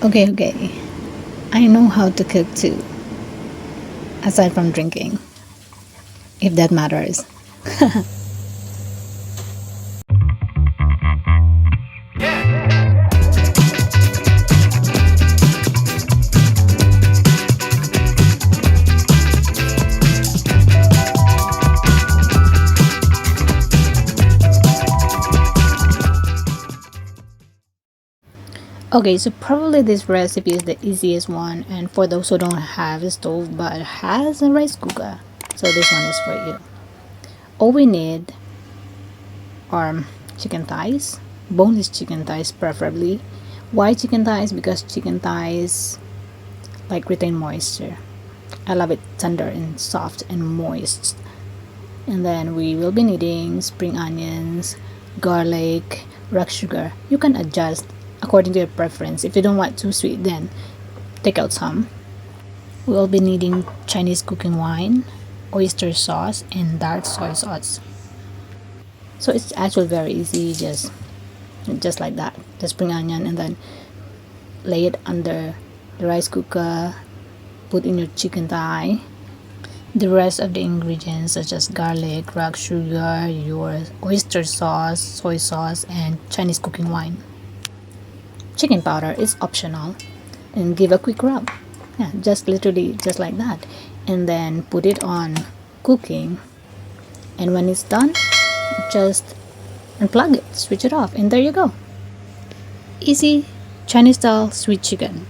Okay. I know how to cook too, aside from drinking, if that matters. Okay, so probably this recipe is the easiest one, and for those who don't have a stove but has a rice cooker, so this one is for you. All we need are chicken thighs, boneless chicken thighs preferably. Why chicken thighs? Because chicken thighs like retain moisture. I love it tender and soft and moist. And then we will be needing spring onions, garlic, rock sugar. You can adjust according to your preference. If you don't want too sweet, then take out some. We'll be needing Chinese cooking wine, oyster sauce, and dark soy sauce. So it's actually very easy, just like that. The spring onion, and then lay it under the rice cooker. Put in your chicken thigh. The rest of the ingredients such as garlic, rock sugar, your oyster sauce, soy sauce, and Chinese cooking wine. Chicken powder is optional, and give a quick rub. Yeah, just literally just like that. And then put it on cooking, and when it's done, just unplug it, switch it off, and there you go. Easy Chinese style sweet chicken.